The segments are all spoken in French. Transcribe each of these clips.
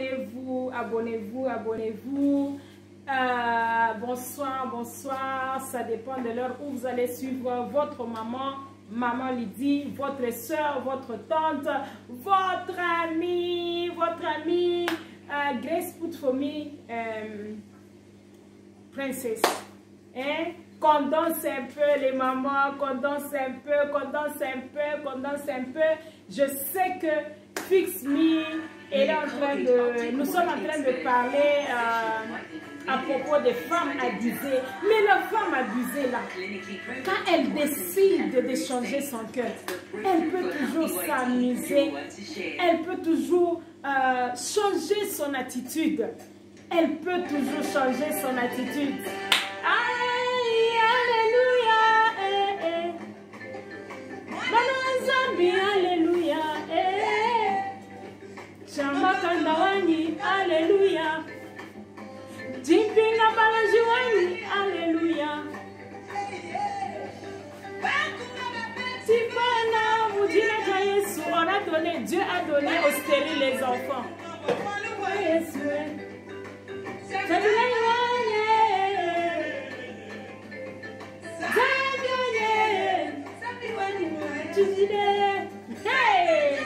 abonnez-vous, abonnez-vous, abonnez-vous. Bonsoir, bonsoir. Ça dépend de l'heure où vous allez suivre votre maman, Maman Lydie, votre soeur, votre tante, votre amie, Grace Put For Me, Princess. Hein? Qu'on danse un peu les mamans, qu'on danse un peu, qu'on danse un peu, qu'on danse un peu. Je sais que Fix Me est en train de... Nous sommes en train de parler à propos des femmes abusées. Mais la femme abusée là, quand elle décide de changer son cœur, elle peut toujours s'amuser. Elle peut toujours changer son attitude. Elle peut toujours changer son attitude. Alléluia, Chamba kandawani, alléluia. Jimpinga balajiwani, alléluia. Tifana, Moudjina Kayesu, on a donné, Dieu a donné aux stériles les enfants. Hey!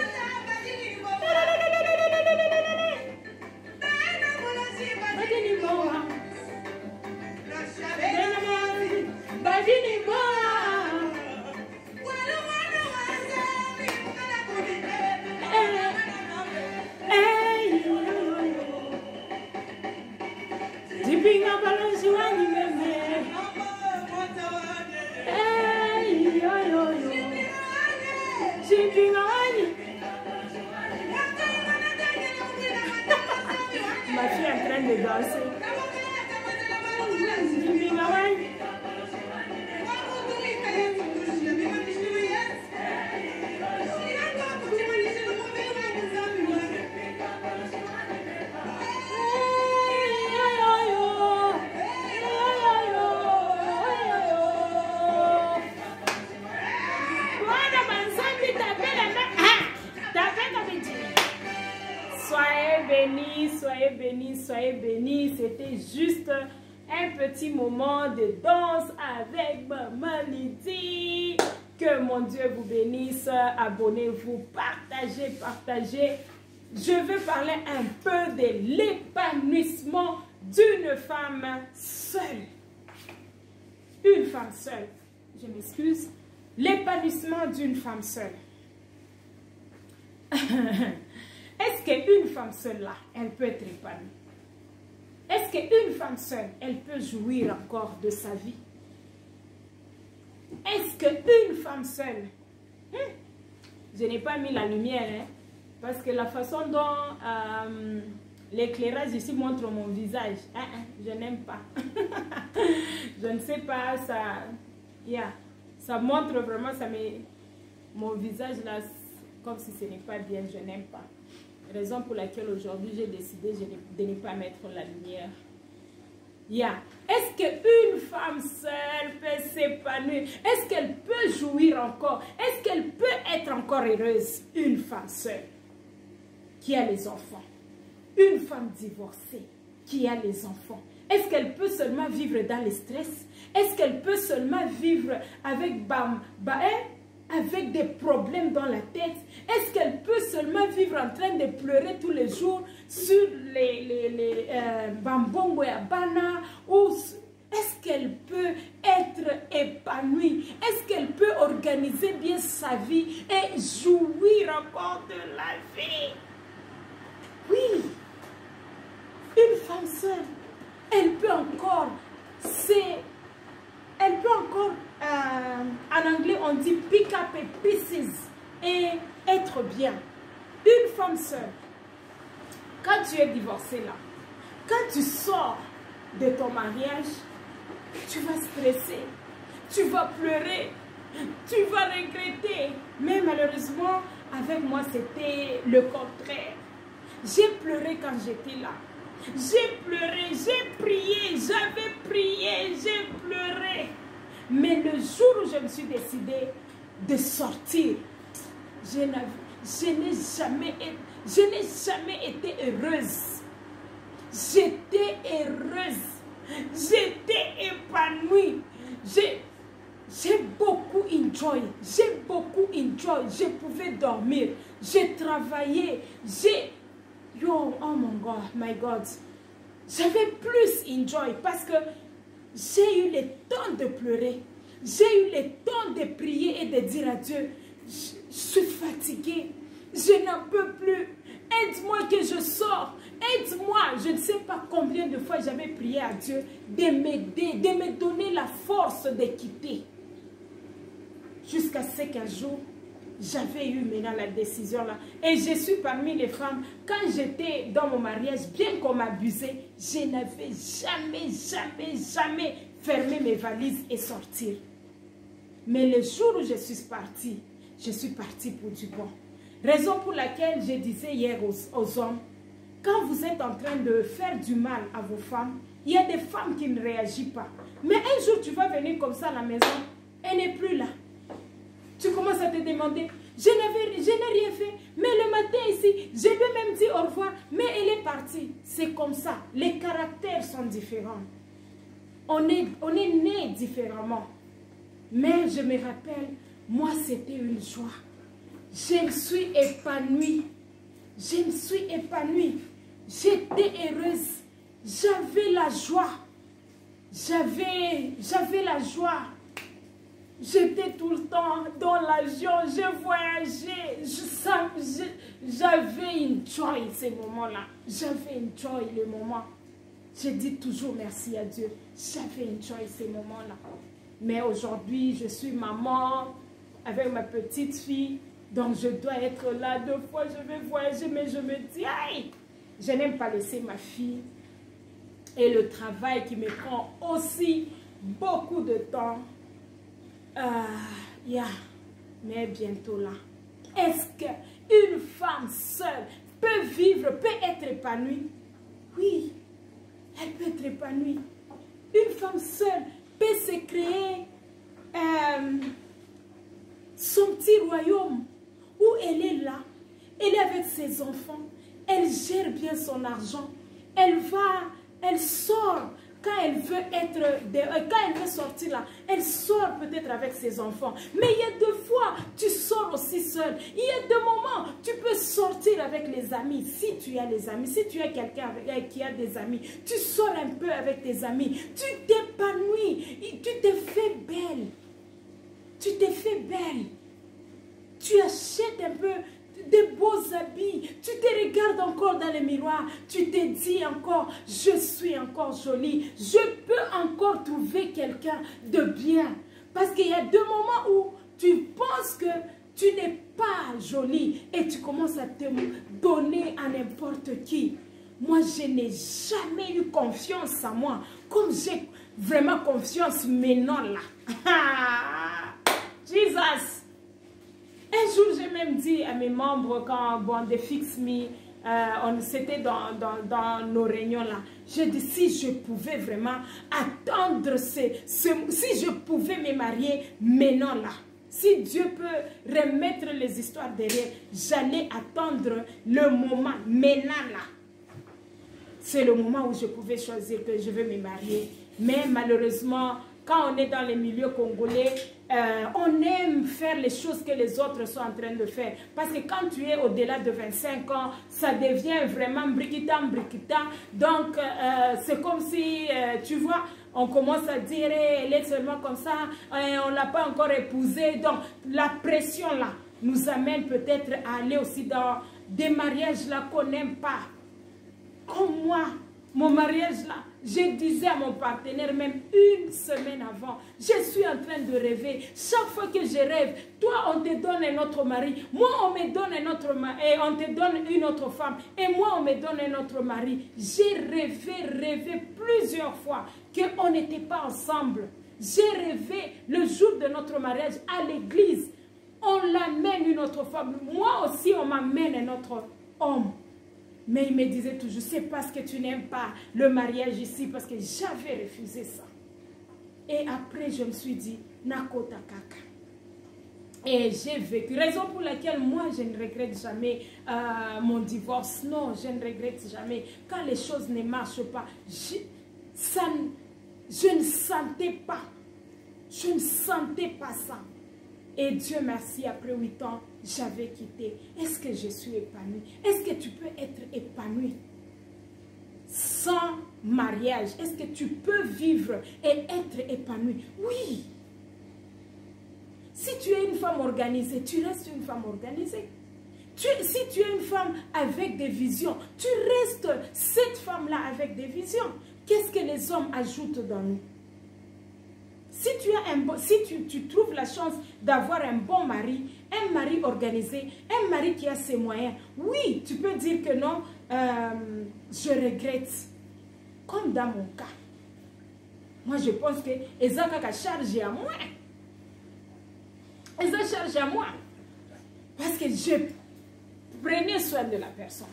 Ma fille est en train de danser. Soyez bénis, soyez bénis. C'était juste un petit moment de danse avec Maman Lydie. Que mon Dieu vous bénisse. Abonnez-vous, partagez, partagez. Je vais parler un peu de l'épanouissement d'une femme seule. Une femme seule. Je m'excuse. L'épanouissement d'une femme seule. Est-ce qu'une femme seule là, elle peut être épanouie? Est-ce qu'une femme seule, elle peut jouir encore de sa vie? Est-ce qu'une femme seule, je n'ai pas mis la lumière, hein, parce que la façon dont l'éclairage ici montre mon visage, je n'aime pas. Je ne sais pas, ça montre vraiment, mon visage là, comme si ce n'est pas bien, je n'aime pas. Raison pour laquelle aujourd'hui j'ai décidé de ne pas mettre la lumière. Est-ce qu'une femme seule peut s'épanouir? Est-ce qu'elle peut jouir encore? Est-ce qu'elle peut être encore heureuse? Une femme seule qui a les enfants. Une femme divorcée qui a les enfants. Est-ce qu'elle peut seulement vivre dans le stress? Est-ce qu'elle peut seulement vivre avec avec des problèmes dans la tête? Est-ce qu'elle peut seulement vivre en train de pleurer tous les jours sur les bambongo et abana? Ou est-ce qu'elle peut être épanouie? Est-ce qu'elle peut organiser bien sa vie et jouir encore de la vie? Oui, une femme seule, elle peut encore, en anglais on dit pick up and pieces et être bien. Une femme seule, quand tu es divorcé là, quand tu sors de ton mariage, tu vas stresser, tu vas pleurer, tu vas regretter. Mais malheureusement, avec moi c'était le contraire. J'ai pleuré quand j'étais là. J'ai pleuré, j'ai prié, j'avais prié, j'ai pleuré. Mais le jour où je me suis décidée de sortir, je n'ai jamais été heureuse. J'étais heureuse. J'étais épanouie. J'ai beaucoup enjoy. J'ai beaucoup enjoy. Je pouvais dormir. J'ai travaillé. Oh my God. J'avais plus enjoy parce que j'ai eu le temps de pleurer. J'ai eu le temps de prier et de dire à Dieu, je suis fatiguée. Je n'en peux plus. Aide-moi que je sors. Aide-moi. Je ne sais pas combien de fois j'avais prié à Dieu de m'aider, de me donner la force de quitter. Jusqu'à ce qu'un jour, j'avais eu maintenant la décision là. Et je suis parmi les femmes. Quand j'étais dans mon mariage, bien qu'on m'abusait, je n'avais jamais fermé mes valises et sortir. Mais le jour où je suis partie pour du bon. Raison pour laquelle je disais hier aux hommes, quand vous êtes en train de faire du mal à vos femmes, il y a des femmes qui ne réagissent pas. Mais un jour, tu vas venir comme ça à la maison, elle n'est plus là. Tu commences à te demander, je n'ai rien fait, mais le matin ici, je lui ai même dit au revoir, mais elle est partie. C'est comme ça, les caractères sont différents. On est né différemment. Mais je me rappelle, moi c'était une joie. Je me suis épanouie. Je me suis épanouie. J'étais heureuse. J'avais la joie. J'avais la joie. J'étais tout le temps dans l'avion. Je voyageais. J'avais une joie ces moments-là. J'avais une joie les moments. Je dis toujours merci à Dieu. J'avais une joie ces moments-là. Mais aujourd'hui, je suis maman avec ma petite fille. Donc, je dois être là. 2 fois, je vais voyager, mais je me dis, aïe, je n'aime pas laisser ma fille. Et le travail qui me prend aussi beaucoup de temps. Mais bientôt là. Est-ce qu'une femme seule peut vivre, peut être épanouie? Oui, elle peut être épanouie. Une femme seule peut se créer son petit royaume où elle est là, elle est avec ses enfants, elle gère bien son argent, elle sort quand elle veut quand elle veut sortir là, elle sort peut-être avec ses enfants. Mais il y a 2 fois, tu sors aussi seul. Il y a 2 moments, tu peux sortir avec les amis. Si tu as les amis, si tu as quelqu'un qui a des amis, tu sors un peu avec tes amis. Tu t'épanouis, tu te fais belle. Tu te fais belle. Tu achètes un peu de beaux habits, tu te regardes encore dans le miroir, tu te dis encore, je suis encore jolie, je peux encore trouver quelqu'un de bien. Parce qu'il y a 2 moments où tu penses que tu n'es pas jolie et tu commences à te donner à n'importe qui. Moi, je n'ai jamais eu confiance en moi, comme j'ai vraiment confiance maintenant là. Jesus! Un jour, j'ai même dit à mes membres, quand they fix me, c'était dans nos réunions là, j'ai dit si je pouvais vraiment attendre, si je pouvais me marier maintenant là, si Dieu peut remettre les histoires derrière, j'allais attendre le moment maintenant là. C'est le moment où je pouvais choisir que je veux me marier. Mais malheureusement, quand on est dans les milieux congolais, on aime faire les choses que les autres sont en train de faire. Parce que quand tu es au-delà de 25 ans, ça devient vraiment briquitant. Donc, c'est comme si, tu vois, on commence à dire, elle est seulement comme ça, on ne l'a pas encore épousée. Donc, la pression là nous amène peut-être à aller aussi dans des mariages là qu'on n'aime pas. Comme moi, mon mariage là, je disais à mon partenaire même 1 semaine avant, je suis en train de rêver. Chaque fois que je rêve, toi on te donne un autre mari, moi on me donne un autre mari, et on te donne une autre femme, et moi on me donne un autre mari. J'ai rêvé plusieurs fois qu'on n'était pas ensemble. J'ai rêvé le jour de notre mariage à l'église. On l'amène une autre femme, moi aussi on m'amène un autre homme. Mais il me disait toujours, c'est parce que tu n'aimes pas le mariage ici, parce que j'avais refusé ça. Et après, je me suis dit, Nakota Kaka. Et j'ai vécu, raison pour laquelle moi je ne regrette jamais mon divorce. Non, je ne regrette jamais. Quand les choses ne marchent pas, je ne sentais pas. Je ne sentais pas ça. Et Dieu merci, après 8 ans, j'avais quitté. Est-ce que je suis épanouie? Est-ce que tu peux être épanouie sans mariage? Est-ce que tu peux vivre et être épanouie? Oui. Si tu es une femme organisée, tu restes une femme organisée. Si tu es une femme avec des visions, tu restes cette femme-là avec des visions. Qu'est-ce que les hommes ajoutent dans nous? Si tu trouves la chance d'avoir un bon mari organisé, un mari qui a ses moyens, oui, tu peux dire que non, je regrette. Comme dans mon cas. Moi, je pense que Ezaka a chargé à moi. Ils ont chargé à moi. Parce que je prenais soin de la personne.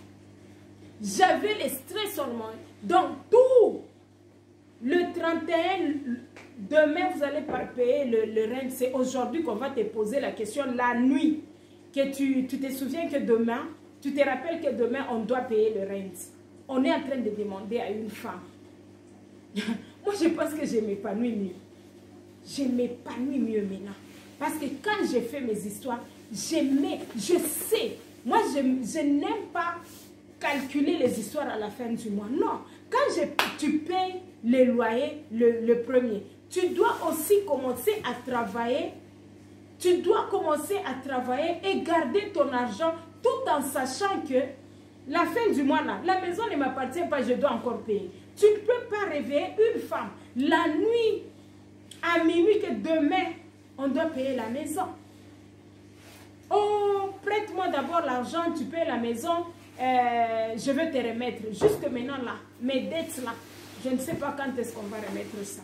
J'avais le stress sur moi. Donc, tout le 31, demain, vous allez payer le rent. C'est aujourd'hui qu'on va te poser la question, la nuit. Que tu te souviens que demain, tu te rappelles que demain, on doit payer le rent. On est en train de demander à une femme. Moi, je pense que je m'épanouis mieux. Je m'épanouis mieux maintenant. Parce que quand j'ai fait mes histoires, je sais. Moi, je n'aime pas calculer les histoires à la fin du mois. Non. Quand tu payes les loyers le premier, tu dois aussi commencer à travailler. Tu dois commencer à travailler et garder ton argent tout en sachant que la fin du mois, là, la maison ne m'appartient pas, je dois encore payer. Tu ne peux pas réveiller une femme la nuit à minuit que demain, on doit payer la maison. Oh, prête-moi d'abord l'argent, tu payes la maison, je vais te remettre. Jusque maintenant là, mes dettes là, je ne sais pas quand est-ce qu'on va remettre ça.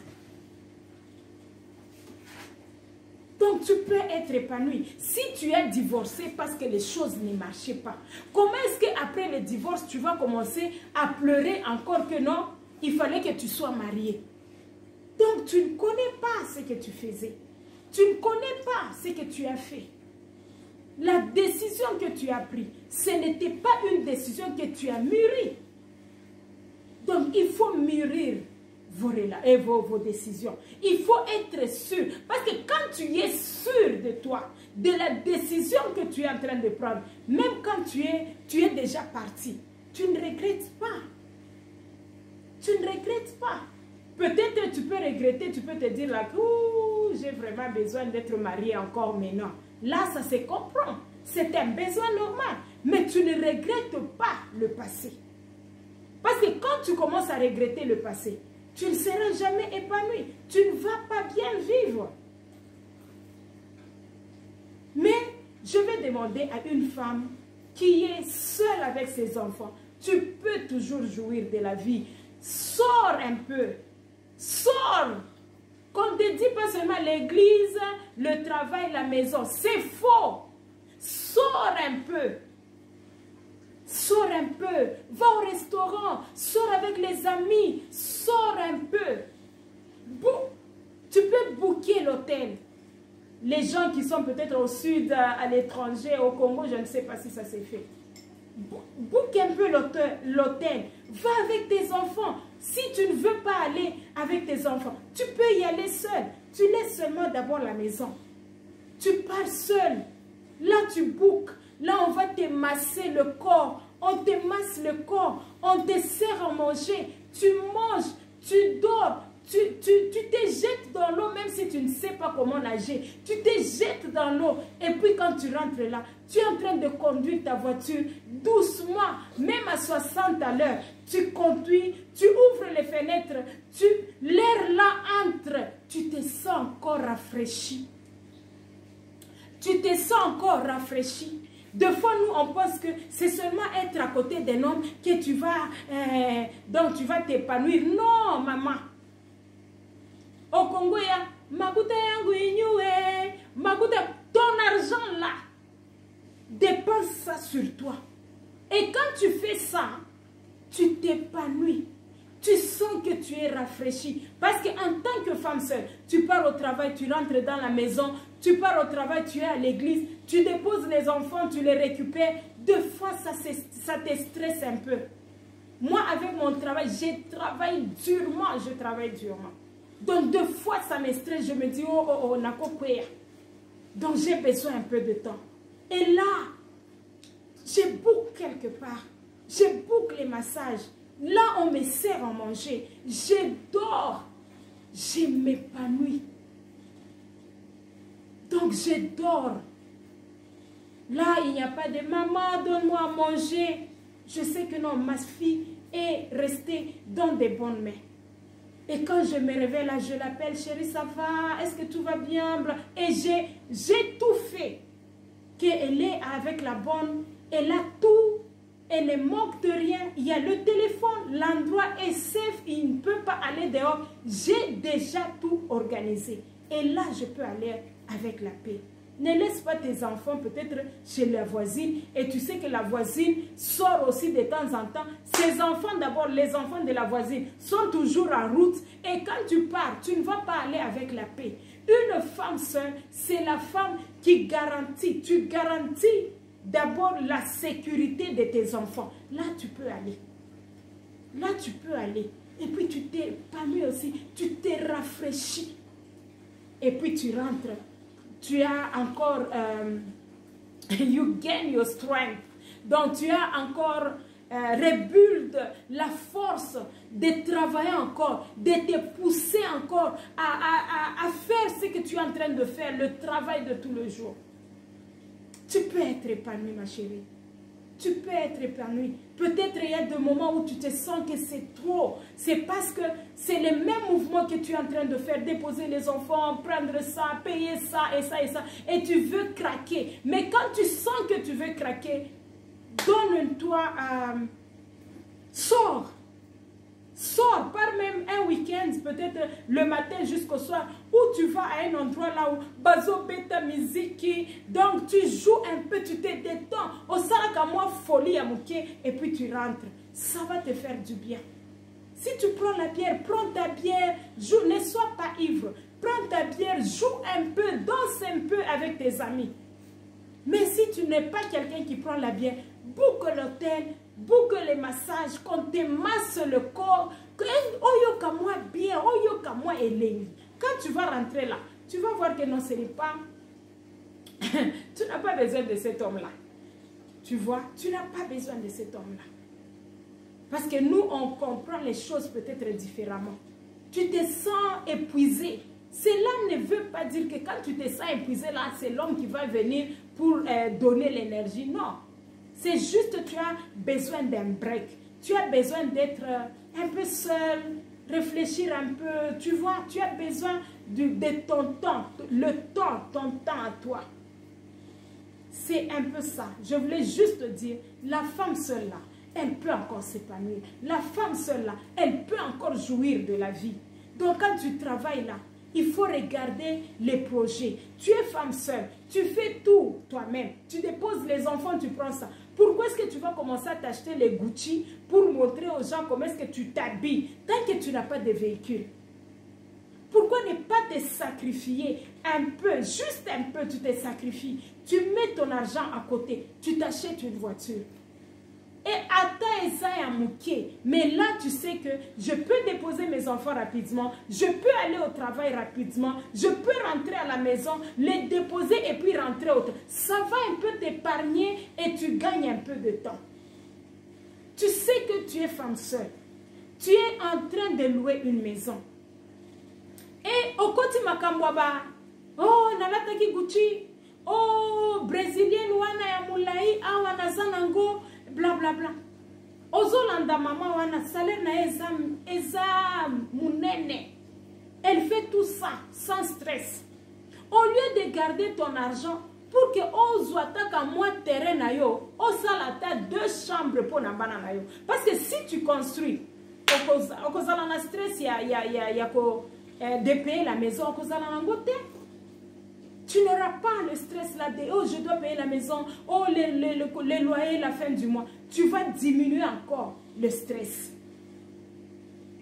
Donc tu peux être épanoui. Si tu es divorcé parce que les choses ne marchaient pas, comment est-ce qu'après le divorce, tu vas commencer à pleurer encore que non, il fallait que tu sois marié? Donc tu ne connais pas ce que tu faisais. Tu ne connais pas ce que tu as fait. La décision que tu as prise, ce n'était pas une décision que tu as mûrie. Donc, il faut mûrir vos décisions. Il faut être sûr. Parce que quand tu es sûr de toi, de la décision que tu es en train de prendre, même quand tu es déjà parti, tu ne regrettes pas. Tu ne regrettes pas. Peut-être tu peux regretter, tu peux te dire là, j'ai vraiment besoin d'être mariée encore maintenant. Là, ça se comprend. C'est un besoin normal. Mais tu ne regrettes pas le passé. Parce que quand tu commences à regretter le passé, tu ne seras jamais épanoui. Tu ne vas pas bien vivre. Mais je vais demander à une femme qui est seule avec ses enfants, tu peux toujours jouir de la vie. Sors un peu. Sors. Qu'on ne te dit pas seulement l'église, le travail, la maison. C'est faux. Sors un peu. Sors un peu. Va au restaurant. Sors avec les amis. Sors un peu. Tu peux booker l'hôtel. Les gens qui sont peut-être au sud, à l'étranger, au Congo, je ne sais pas si ça s'est fait. Book un peu l'hôtel. Va avec tes enfants. Si tu ne veux pas aller avec tes enfants, tu peux y aller seul. Tu laisses seulement d'abord la maison. Tu pars seul. Là, tu bookes. Là, on va te masser le corps. On te masse le corps. On te sert à manger. Tu manges. Tu dors. Tu te jettes dans l'eau même si tu ne sais pas comment nager. Tu te jettes dans l'eau. Et puis quand tu rentres là, tu es en train de conduire ta voiture doucement, même à 60 à l'heure. Tu conduis, tu ouvres les fenêtres, l'air là entre. Tu te sens encore rafraîchi. Tu te sens encore rafraîchi. Des fois, nous, on pense que c'est seulement être à côté d'un homme que tu vas, donc tu vas t'épanouir. Non, maman. Au Congo, ton argent là, dépense ça sur toi. Et quand tu fais ça, tu t'épanouis. tu sens que tu es rafraîchi. Parce qu'en tant que femme seule, tu pars au travail, tu rentres dans la maison, tu pars au travail, tu es à l'église, tu déposes les enfants, tu les récupères. Deux fois, ça te stresse un peu. Moi, avec mon travail, je travaille durement. Donc, deux fois, ça me stresse. Je me dis, oh, nako kwea. Donc, j'ai besoin un peu de temps. Et là, je boucle quelque part. Je boucle les massages. Là, on me sert à manger. Je dors. Je m'épanouis. Donc, je dors. Là, il n'y a pas de maman, donne-moi à manger. Je sais que non, ma fille est restée dans des bonnes mains. Et quand je me réveille là, je l'appelle, chérie, ça va? Est-ce que tout va bien? Et j'ai tout fait. Qu'elle est avec la bonne, elle a tout, elle ne manque de rien. Il y a le téléphone, l'endroit est safe, il ne peut pas aller dehors. J'ai déjà tout organisé. Et là, je peux aller avec la paix. Ne laisse pas tes enfants peut-être chez la voisine. Et tu sais que la voisine sort aussi de temps en temps. Ces enfants d'abord, les enfants de la voisine sont toujours en route. Et quand tu pars, tu ne vas pas aller avec la paix. Une femme seule, c'est la femme qui garantit. Tu garantis d'abord la sécurité de tes enfants. Là, tu peux aller. Là, tu peux aller. Et puis, tu t'épanouis aussi. Tu t'es rafraîchi. Et puis, tu rentres. Tu as encore, you gain your strength. Donc, tu as encore rebuild la force de travailler encore, de te pousser encore à faire ce que tu es en train de faire, le travail de tous les jours. Tu peux être épanoui, ma chérie. Tu peux être épanoui. Peut-être il y a des moments où tu te sens que c'est trop. C'est parce que c'est le même mouvement que tu es en train de faire. Déposer les enfants, prendre ça, payer ça et ça et ça. Et tu veux craquer. Mais quand tu sens que tu veux craquer, donne-toi, sors. Sors, pars même un week-end, peut-être le matin jusqu'au soir, où tu vas à un endroit là où bazo beta musique, donc tu joues un peu, tu te détends, au saraka moi folie à mouké, et puis tu rentres. Ça va te faire du bien. Si tu prends la bière, prends ta bière, joue, ne sois pas ivre. Prends ta bière, joue un peu, danse un peu avec tes amis. Mais si tu n'es pas quelqu'un qui prend la bière, boucle l'hôtel, boucle les massages, qu'on te masse le corps, oyoka moi bien, oyoka moi elengi. Quand tu vas rentrer là, tu vas voir que non, ce n'est pas... tu n'as pas besoin de cet homme-là. Tu vois, tu n'as pas besoin de cet homme-là. Parce que nous, on comprend les choses peut-être différemment. Tu te sens épuisé. Cela ne veut pas dire que quand tu te sens épuisé là, c'est l'homme qui va venir pour donner l'énergie. Non. C'est juste que tu as besoin d'un break. Tu as besoin d'être un peu seul, réfléchir un peu. Tu vois, tu as besoin de ton temps, ton temps à toi. C'est un peu ça. Je voulais juste dire, la femme seule là, elle peut encore s'épanouir. La femme seule là, elle peut encore jouir de la vie. Donc quand tu travailles là, il faut regarder les projets. Tu es femme seule, tu fais tout toi-même. Tu déposes les enfants, tu prends ça. Pourquoi est-ce que tu vas commencer à t'acheter les Gucci pour montrer aux gens comment est-ce que tu t'habilles tant que tu n'as pas de véhicule? Pourquoi ne pas te sacrifier un peu, juste un peu, tu te sacrifies. Tu mets ton argent à côté, tu t'achètes une voiture. Et attends ça à mouquer. Mais là, tu sais que je peux déposer mes enfants rapidement. Je peux aller au travail rapidement. Je peux rentrer à la maison, les déposer et puis rentrer au travail. Ça va un peu t'épargner et tu gagnes un peu de temps. Tu sais que tu es femme seule. Tu es en train de louer une maison. Et au côté Makambwaba, oh, nalataki Gucci, oh, Brésilien, wana ya mulai, awana zanango, bla bla bla. Ozolanda mama wana salaire na eza munene. Elle fait tout ça sans stress. Au lieu de garder ton argent pour que ozwataka moi terrain na yo, osalata 2 chambres pour na bana na yo. Parce que si tu construis, okozala na stress ya ko de payer la maison, okozala na ngote. Tu n'auras pas le stress là de oh je dois payer la maison, oh les loyers la fin du mois. Tu vas diminuer encore le stress.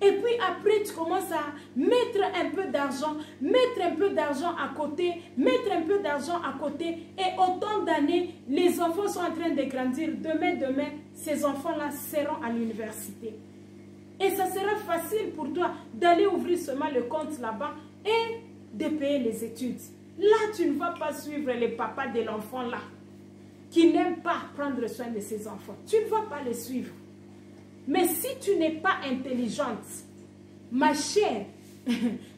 Et puis après, tu commences à mettre un peu d'argent, mettre un peu d'argent à côté, mettre un peu d'argent à côté. Et autant d'années, les enfants sont en train de grandir. Demain, ces enfants-là seront à l'université. Et ça sera facile pour toi d'aller ouvrir seulement le compte là-bas et de payer les études. Là, tu ne vas pas suivre les papas de l'enfant là, qui n'aiment pas prendre soin de ses enfants. Tu ne vas pas les suivre. Mais si tu n'es pas intelligente, ma chère,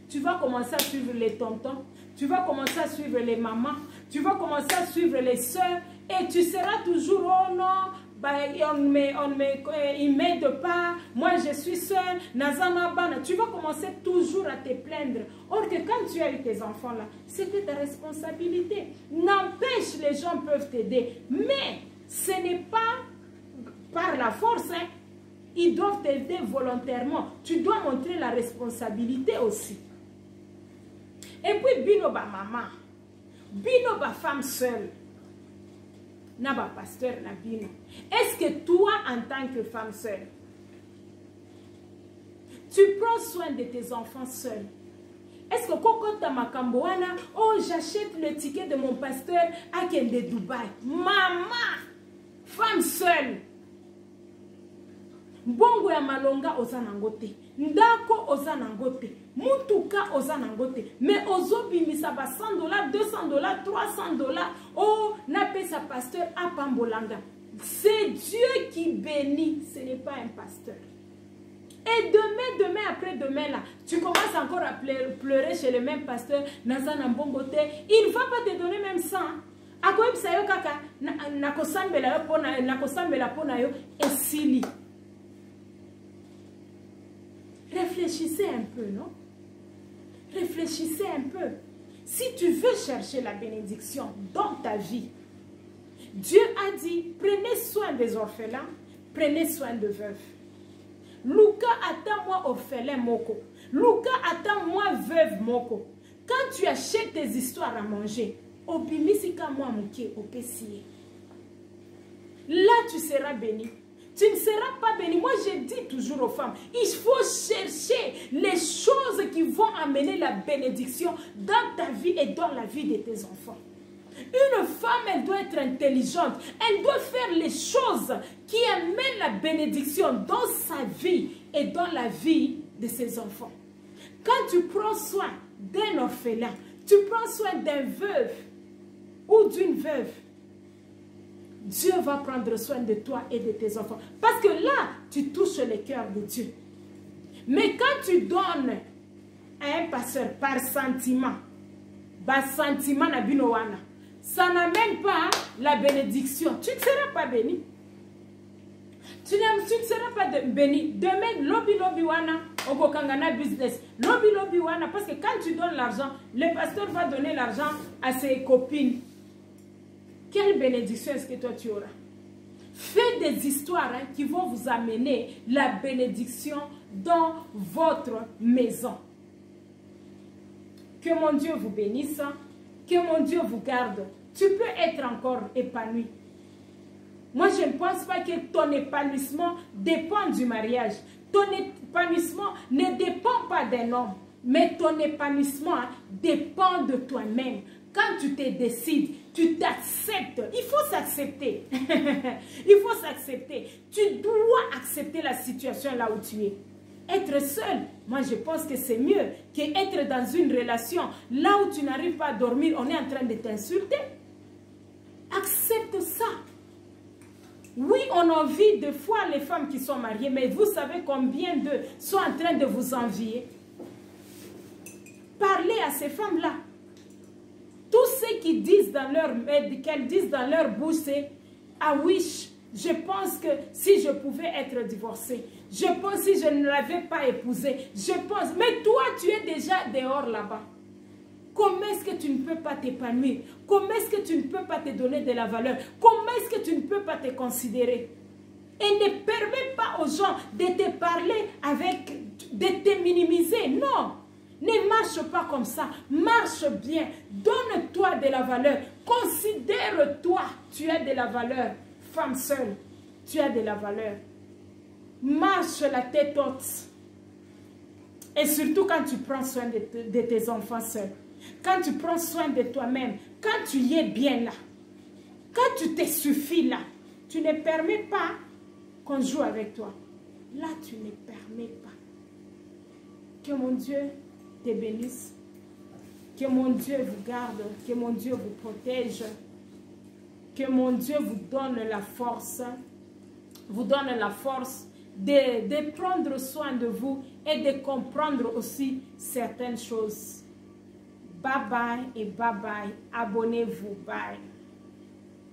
tu vas commencer à suivre les tontons, tu vas commencer à suivre les mamans, tu vas commencer à suivre les soeurs, et tu seras toujours, oh non, bah, il m'aide pas, moi je suis seule, tu vas commencer toujours à te plaindre. Or que quand tu as eu tes enfants là, c'était ta responsabilité. N'empêche, les gens peuvent t'aider, mais ce n'est pas par la force, hein. Ils doivent t'aider volontairement. Tu dois montrer la responsabilité aussi. Et puis, bino ba maman, bino ba femme seule, na ba pasteur na bino. Est-ce que toi, en tant que femme seule, tu prends soin de tes enfants seuls? Est-ce que quand tu makamboana, oh, j'achète le ticket de mon pasteur à Kende Dubaï? Maman, femme seule. Bongo ya malonga oza nangote, ndako oza nangote, mutuka oza nangote, mais ozo bimisa ba $100, $200, $300, oh, nape sa pasteur à Pambolanga. C'est Dieu qui bénit, ce n'est pas un pasteur. Et demain, après-demain, là, tu commences encore à pleurer chez le même pasteur, Nazana Mbongote, il ne va pas te donner même ça. A quoi ça yo kaka, nakosambela pona yo, et sili. Réfléchissez un peu, non? Réfléchissez un peu. Si tu veux chercher la bénédiction dans ta vie, Dieu a dit, prenez soin des orphelins, prenez soin de veuves. Luka, attends-moi orphelin moko. Luka, attends-moi veuve moko. Quand tu achètes tes histoires à manger, obimisika moi mouké au pessier. Là, tu seras béni. Tu ne seras pas béni. Moi, je dis toujours aux femmes, il faut chercher les choses qui vont amener la bénédiction dans ta vie et dans la vie de tes enfants. Une femme, elle doit être intelligente. Elle doit faire les choses qui amènent la bénédiction dans sa vie et dans la vie de ses enfants. Quand tu prends soin d'un orphelin, tu prends soin d'un veuve ou d'une veuve, Dieu va prendre soin de toi et de tes enfants. Parce que là, tu touches le cœur de Dieu. Mais quand tu donnes à un pasteur par sentiment, ça n'amène pas la bénédiction. Tu ne seras pas béni. Tu ne seras pas béni. Demain, lobby wana, obokangana business. Lobby wana, parce que quand tu donnes l'argent, le pasteur va donner l'argent à ses copines. Quelle bénédiction est-ce que toi tu auras? Faites des histoires qui vont vous amener la bénédiction dans votre maison. Que mon Dieu vous bénisse. Que mon Dieu vous garde. Tu peux être encore épanoui. Moi, je ne pense pas que ton épanouissement dépend du mariage. Ton épanouissement ne dépend pas d'un homme. Mais ton épanouissement dépend de toi-même. Quand tu te décides, tu t'acceptes. Il faut s'accepter. Il faut s'accepter. Tu dois accepter la situation là où tu es. Être seul, moi je pense que c'est mieux qu'être dans une relation là où tu n'arrives pas à dormir, on est en train de t'insulter. Accepte ça. Oui, on envie de fois les femmes qui sont mariées, mais vous savez combien d'eux sont en train de vous envier. Parlez à ces femmes-là. Tout ce qu'ils disent qu'elles disent dans leur bouche, c'est « Ah oui, je pense que si je pouvais être divorcée, je pense si je ne l'avais pas épousé, je pense... » Mais toi, tu es déjà dehors là-bas. Comment est-ce que tu ne peux pas t'épanouir? Comment est-ce que tu ne peux pas te donner de la valeur? Comment est-ce que tu ne peux pas te considérer? Et ne permets pas aux gens de te parler de te minimiser. Non. Ne marche pas comme ça. Marche bien. Donne-toi de la valeur. Considère-toi. Tu as de la valeur. Femme seule, tu as de la valeur. Marche la tête haute. Et surtout quand tu prends soin de tes enfants seuls. Quand tu prends soin de toi-même. Quand tu y es bien là. Quand tu te suffis là. Tu ne permets pas qu'on joue avec toi. Là, tu ne permets pas. Que mon Dieu te bénisse. Que mon Dieu vous garde. Que mon Dieu vous protège. Que mon Dieu vous donne la force. Vous donne la force de prendre soin de vous et de comprendre aussi certaines choses. Bye bye et bye bye. Abonnez-vous. Bye.